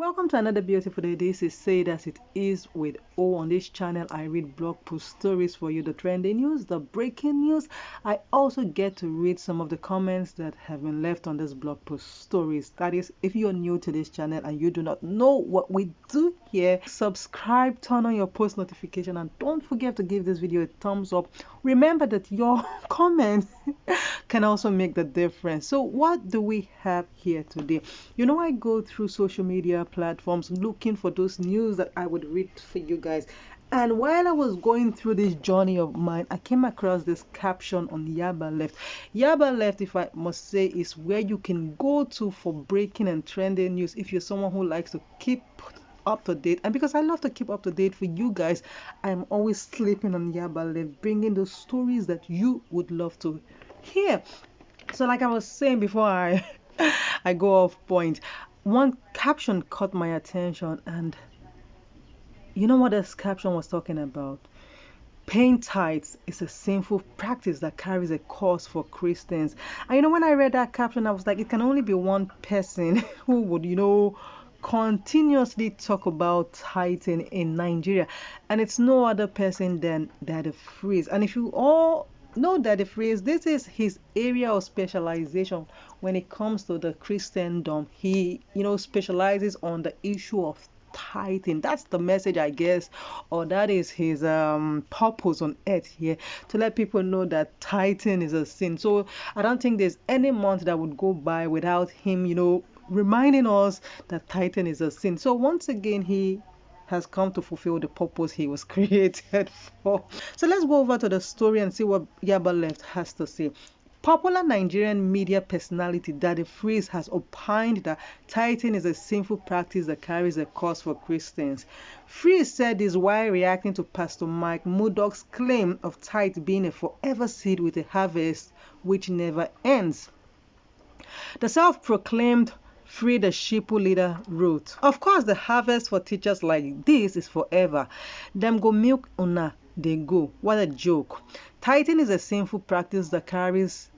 Welcome to another beautiful day. This is Said As It Is with O. On this channel, I read blog post stories for you, the trending news, the breaking news. I also get to read some of the comments that have been left on this blog post stories. That is, if you're new to this channel and you do not know what we do here, subscribe, turn on your post notification, and don't forget to give this video a thumbs up. Remember that your comment can also make the difference. So what do we have here today? I go through social media platforms looking for those news that I would read for you guys. And while I was going through this journey of mine, I came across this caption on Yaba Left. Yaba Left, if I must say, is where you can go to for breaking and trending news if you're someone who likes to keep up to date. And because I love to keep up to date for you guys, I'm always sleeping on Yaba Left, bringing those stories that you would love to hear. So like I was saying before I go off point, one caption caught my attention, and you know what this caption was talking about? Paying tithes is a sinful practice that carries a cost for Christians. And when I read that caption, I was like, it can only be one person who would, continuously talk about tithing in Nigeria. And it's no other person than Daddy Freeze. And if you all know Daddy Freeze, this is his area of specialization when it comes to the Christendom. He, specializes on the issue of tithing. That's the message, I guess, or that is his purpose on earth here, to let people know that tithing is a sin. So I don't think there's any month that would go by without him, reminding us that tithing is a sin. So once again, he has come to fulfill the purpose he was created for. So let's go over to the story and see what Yaba Left has to say. Popular Nigerian media personality Daddy Freeze has opined that tithing is a sinful practice that carries a cost for Christians. Freeze said this while reacting to Pastor Mike Murdoch's claim of tithe being a forever seed with a harvest which never ends. The self-proclaimed Free the Sheeple leader wrote, "Of course, the harvest for teachers like this is forever. Them go milk una, they go. What a joke. Tithing is a sinful practice that carries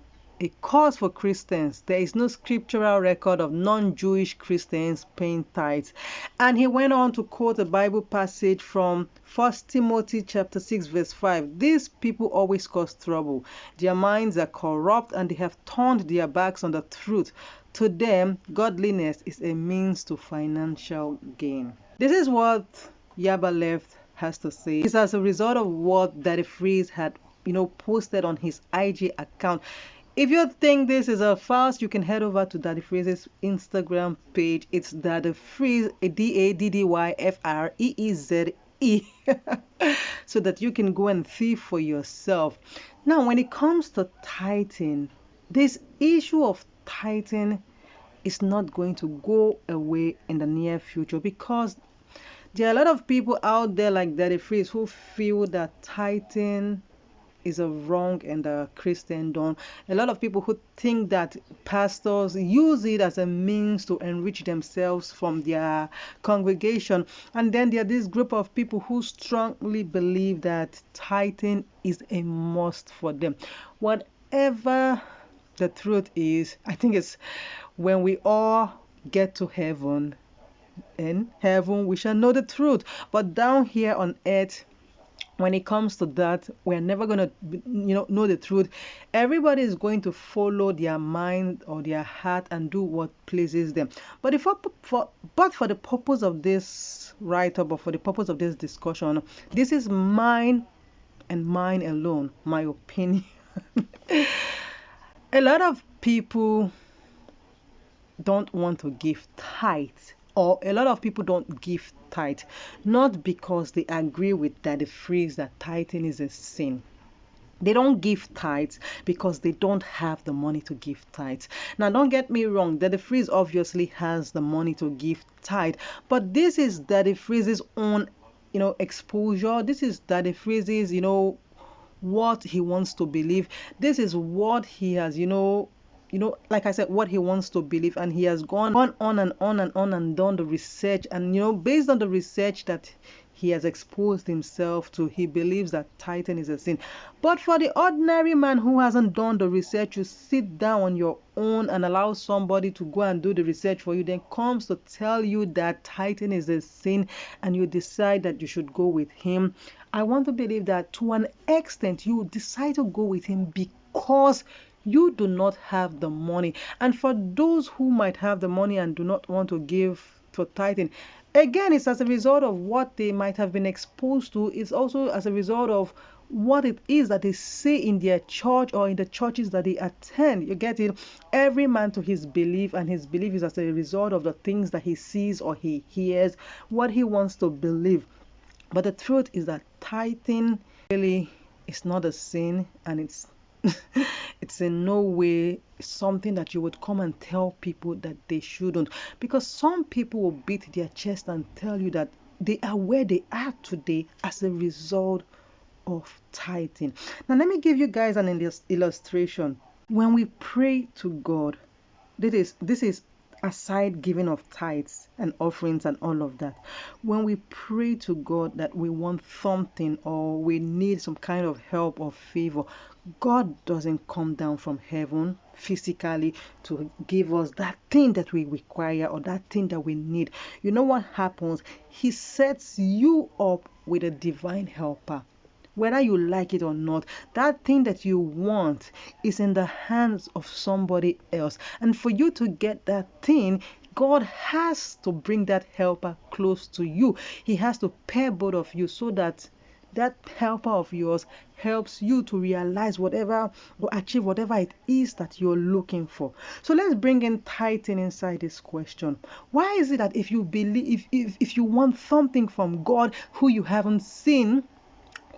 a cause for Christians. There is no scriptural record of non-Jewish Christians paying tithes." And he went on to quote a Bible passage from 1 Timothy chapter 6 verse 5. "These people always cause trouble. Their minds are corrupt and they have turned their backs on the truth. To them, godliness is a means to financial gain." This is what Yaba Left has to say. It's as a result of what Daddy Freeze had, posted on his IG account. If you think this is a farce, you can head over to Daddy Freeze's Instagram page. It's Daddy Freeze, DADDYFREEZE, so that you can go and see for yourself. Now, when it comes to tithing, this issue of tithing is not going to go away in the near future, because there are a lot of people out there like Daddy Freeze who feel that tithing is a wrong in the Christendom. A lot of people who think that pastors use it as a means to enrich themselves from their congregation. And then there are this group of people who strongly believe that tithing is a must for them. Whatever the truth is, I think it's when we all get to heaven, in heaven we shall know the truth. But down here on earth, when it comes to that, we're never going to know the truth. Everybody is going to follow their mind or their heart and do what pleases them. But for the purpose of this write-up, or for the purpose of this discussion, this is mine and mine alone, my opinion. A lot of people don't want to give tithe, or a lot of people don't give tithe, not because they agree with Daddy Freeze that tithing is a sin. They don't give tithes because they don't have the money to give tithes. Now, don't get me wrong, Daddy Freeze obviously has the money to give tithe, but this is Daddy Freeze's own, exposure. This is Daddy Freeze's, what he wants to believe. This is what he has, like I said, what he wants to believe, and he has gone on and on and on and done the research, and based on the research that he has exposed himself to. He believes that tithing is a sin. But for the ordinary man who hasn't done the research, you sit down on your own and allow somebody to go and do the research for you, then comes to tell you that tithing is a sin, and you decide that you should go with him. I want to believe that to an extent you decide to go with him because you do not have the money. And for those who might have the money and do not want to give for tithing, again, it's as a result of what they might have been exposed to. It's also as a result of what it is that they say in their church or in the churches that they attend. You get it? Every man to his belief, and his belief is as a result of the things that he sees or he hears, what he wants to believe. But the truth is that tithing really is not a sin, and it's it's in no way something that you would come and tell people that they shouldn't. Because some people will beat their chest and tell you that they are where they are today as a result of tithing. Now, let me give you guys an illustration. When we pray to God, this is aside giving of tithes and offerings and all of that. When we pray to God that we want something or we need some kind of help or favor, God doesn't come down from heaven physically to give us that thing that we require or that thing that we need. You know what happens? He sets you up with a divine helper. Whether you like it or not, that thing that you want is in the hands of somebody else. And for you to get that thing, God has to bring that helper close to you. He has to pair both of you so that that helper of yours helps you to realize whatever or achieve whatever it is that you're looking for. So let's bring in tithing inside this question. Why is it that if you believe, if you want something from God who you haven't seen,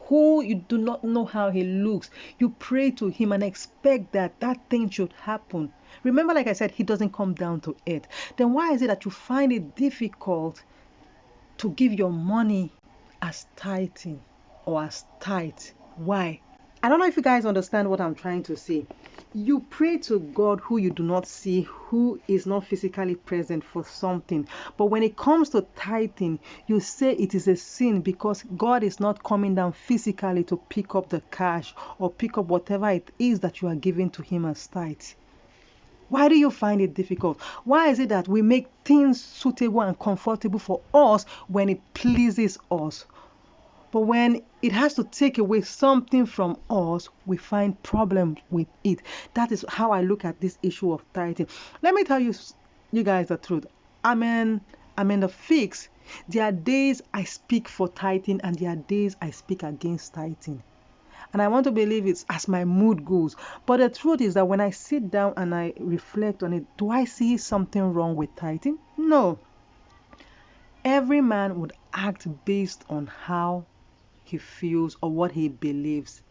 who you do not know how he looks, you pray to him and expect that that thing should happen? Remember, like I said, he doesn't come down to earth. Then why is it that you find it difficult to give your money as tithing or as tithe? Why? I don't know if you guys understand what I'm trying to say. You pray to God who you do not see, who is not physically present for something. But when it comes to tithing, you say it is a sin because God is not coming down physically to pick up the cash or pick up whatever it is that you are giving to him as tithe. Why do you find it difficult? Why is it that we make things suitable and comfortable for us when it pleases us? But when it has to take away something from us, we find problems with it. That is how I look at this issue of tithing. Let me tell you guys the truth. I'm in the fix. There are days I speak for tithing and there are days I speak against tithing. And I want to believe it's as my mood goes. But the truth is that when I sit down and I reflect on it, do I see something wrong with tithing? No. Every man would act based on how he feels or what he believes.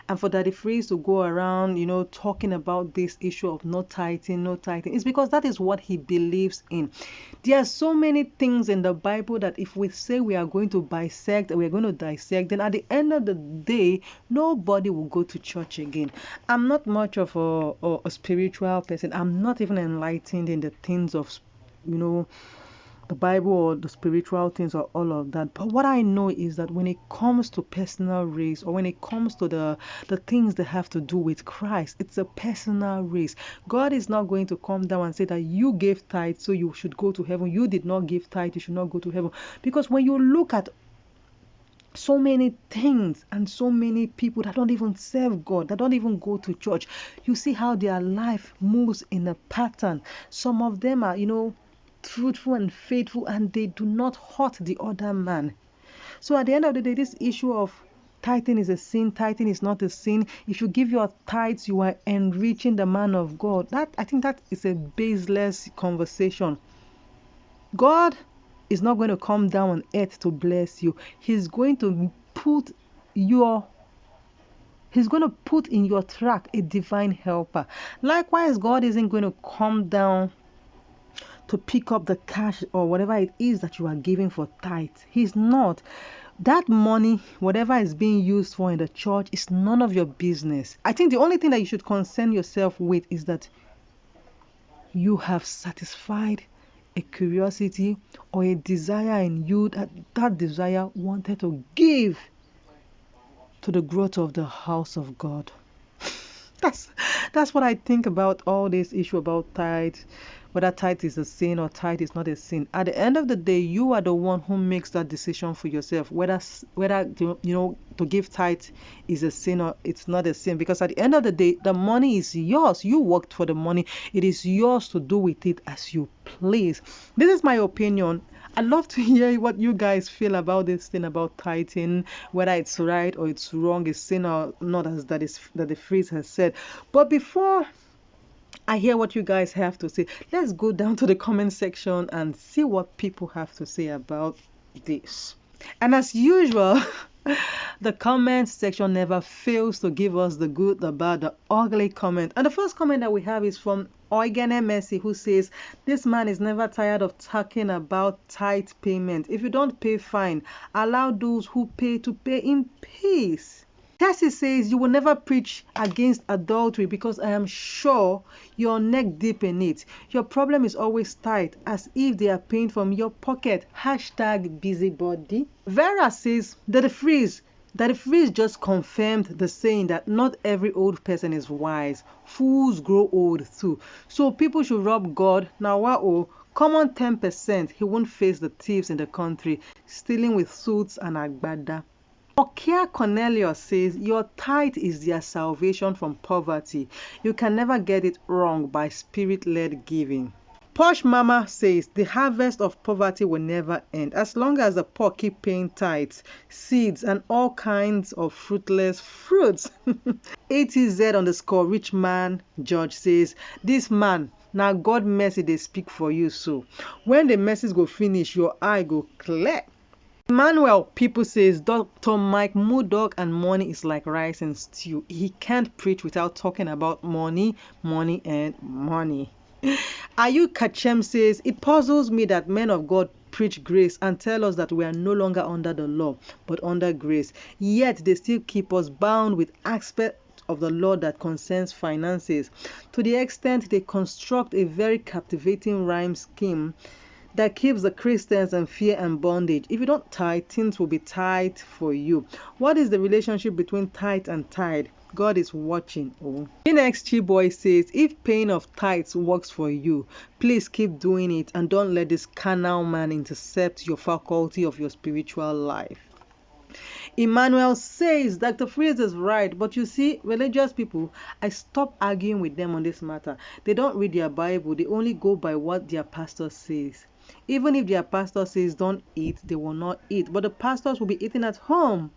And for Daddy Freeze to go around, talking about this issue of no tithing, it's because that is what he believes in. There are so many things in the Bible that if we say we are going to bisect, we're going to dissect, then at the end of the day, nobody will go to church again. I'm not much of a spiritual person. I'm not even enlightened in the things of, you know, the Bible or the spiritual things or all of that. But what I know is that when it comes to personal race or when it comes to the things that have to do with Christ, it's a personal race. God is not going to come down and say that you gave tithe so you should go to heaven. You did not give tithe, you should not go to heaven. Because when you look at so many things and so many people that don't even serve God, that don't even go to church, you see how their life moves in a pattern. Some of them are, truthful and faithful, and they do not hurt the other man. So at the end of the day, this issue of tithing is a sin, tithing is not a sin. If you give your tithes, you are enriching the man of God. I think that is a baseless conversation. God is not going to come down on earth to bless you. He's going to put in your track a divine helper. Likewise, God isn't going to come down to pick up the cash or whatever it is that you are giving for tithe. He's not. That money, whatever is being used for in the church, is none of your business. I think the only thing that you should concern yourself with is that you have satisfied a curiosity, or a desire in you that desire wanted to give to the growth of the house of God. That's that's what I think about all this issue about tithe, whether tithe is a sin or tithe is not a sin. At the end of the day, you are the one who makes that decision for yourself, whether to give tithe is a sin or it's not a sin. Because at the end of the day, the money is yours. You worked for the money. It is yours to do with it as you please. This is my opinion. I'd love to hear what you guys feel about this thing about tithing, whether it's right or it's wrong, is sin or not, as that the phrase has said. But before I hear what you guys have to say, let's go down to the comment section and see what people have to say about this. And as usual, the comment section never fails to give us the good, the bad, the ugly comment. And the first comment that we have is from Oigene Messi, who says, "This man is never tired of talking about tithe payment. If you don't pay, fine. Allow those who pay to pay in peace." Tessie says, "You will never preach against adultery because I am sure you're neck deep in it. Your problem is always tight, as if they are paying from your pocket. Hashtag busybody." Vera says that the freeze just confirmed the saying that not every old person is wise. Fools grow old too. So people should rob God. Now, wow, come on 10%. He won't face the thieves in the country, stealing with suits and agbada. Okia Cornelius says, "Your tithe is their salvation from poverty. You can never get it wrong by spirit-led giving." Posh Mama says, "The harvest of poverty will never end as long as the poor keep paying tithes, seeds, and all kinds of fruitless fruits." ATZ_rich man George says, "This man, now God mercy they speak for you, so when the mercies go finish, your eye go clear." Emmanuel People says, "Dr. Mike Murdoch and money is like rice and stew. He can't preach without talking about money, money, and money." Ayu Kachem says, "It puzzles me that men of God preach grace and tell us that we are no longer under the law, but under grace. Yet they still keep us bound with aspects of the law that concerns finances. To the extent they construct a very captivating rhyme scheme that keeps the Christians in fear and bondage. If you don't tithe, things will be tight for you. What is the relationship between tithe and tithe? God is watching." Oh. Next Boy says, "If paying of tithes works for you, please keep doing it and don't let this carnal man intercept your faculty of your spiritual life." Emmanuel says, "Dr. Freeze is right, but you see, religious people, I stop arguing with them on this matter. They don't read their Bible, they only go by what their pastor says. Even if their pastor says don't eat, they will not eat, but the pastors will be eating at home.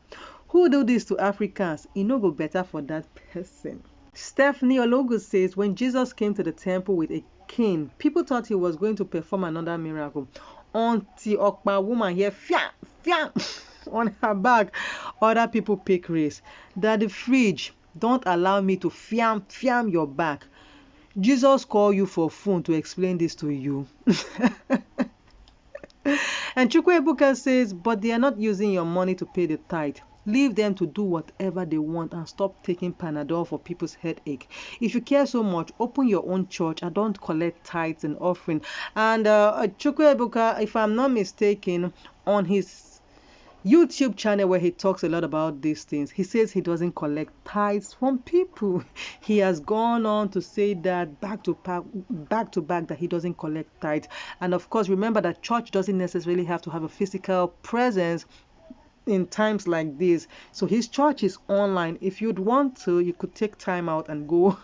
Who do this to Africans? It no go better for that person." Stephanie Ologu says, "When Jesus came to the temple with a cane, people thought he was going to perform another miracle. Until Okpa woman here, fiam, fiam, on her back, other people pick race. That the fridge, don't allow me to fiam, fiam your back. Jesus called you for phone to explain this to you." And Chukwuebuka says, "But they are not using your money to pay the tithe. Leave them to do whatever they want and stop taking Panadol for people's headache. If you care so much, open your own church and don't collect tithes and offering." And Chukwuebuka, if I'm not mistaken, on his YouTube channel where he talks a lot about these things, he says he doesn't collect tithes from people. He has gone on to say that back to back that he doesn't collect tithes. And of course, remember that church doesn't necessarily have to have a physical presence in times like this. So his church is online. If you'd want to, you could take time out and go.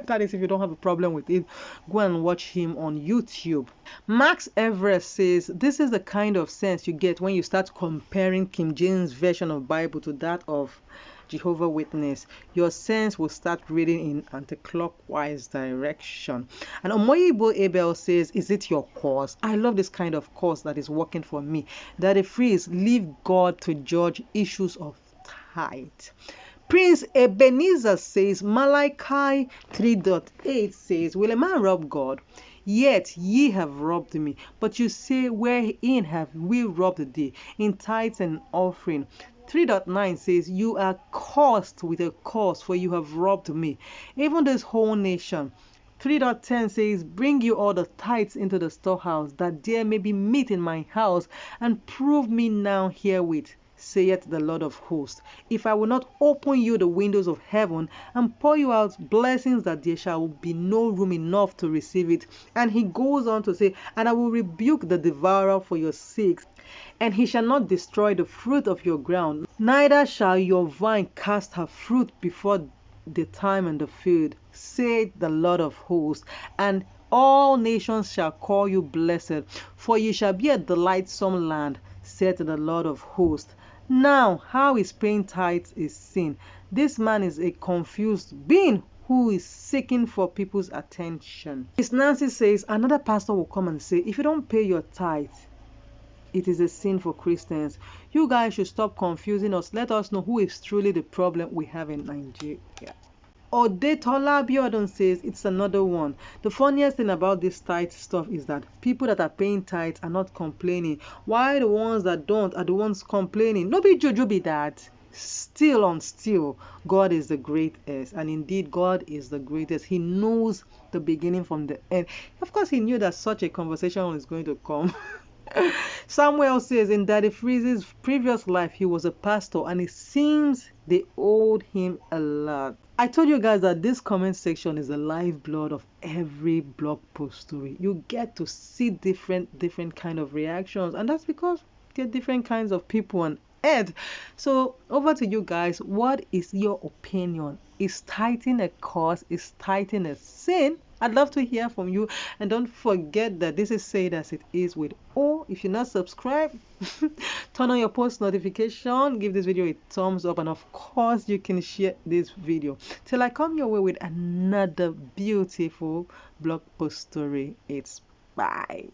That is, if you don't have a problem with it, go and watch him on YouTube. Max Everest says, "This is the kind of sense you get when you start comparing King James version of Bible to that of Jehovah Witness. Your sense will start reading in anti-clockwise direction." And Omoyibo Abel says, "Is it your cause? I love this kind of cause that is working for me. That the phrase, leave God to judge issues of tithe." Prince Ebenezer says, Malachi 3:8 says, "Will a man rob God? Yet ye have robbed me. But you say, wherein have we robbed thee? In tithes and offering." 3:9 says, "You are cursed with a curse, for you have robbed me, even this whole nation." 3.10 says, bring you all the tithes into the storehouse, that there may be meat in my house, and prove me now herewith, saith the Lord of hosts, if I will not open you the windows of heaven and pour you out blessings, that there shall be no room enough to receive it. And he goes on to say, and I will rebuke the devourer for your sakes, and he shall not destroy the fruit of your ground, neither shall your vine cast her fruit before the time in the field, saith the Lord of hosts. And all nations shall call you blessed, for ye shall be a delightsome land, saith the Lord of hosts. Now, how is paying tithes a sin? This man is a confused being who is seeking for people's attention. Miss Nancy says another pastor will come and say, if you don't pay your tithe, it is a sin for Christians. You guys should stop confusing us. Let us know who is truly the problem we have in Nigeria. Odetola Biodun says it's another one. The funniest thing about this tithe stuff is that people that are paying tithes are not complaining. Why the ones that don't are the ones complaining? No be juju be that. Still on still, God is the greatest. And indeed, God is the greatest. He knows the beginning from the end. Of course, he knew that such a conversation was going to come. Samuel says in Daddy Freeze's previous life, he was a pastor, and it seems they owed him a lot. I told you guys that this comment section is the lifeblood of every blog post story. You get to see different kind of reactions, and that's because there are different kinds of people on earth. So over to you guys. What is your opinion? Is tithing a cause? Is tithing a sin? I'd love to hear from you. And don't forget that this is Said As It Is with O. If you're not subscribed, turn on your post notification, give this video a thumbs up, and of course you can share this video. Till I come your way with another beautiful blog post story, it's bye.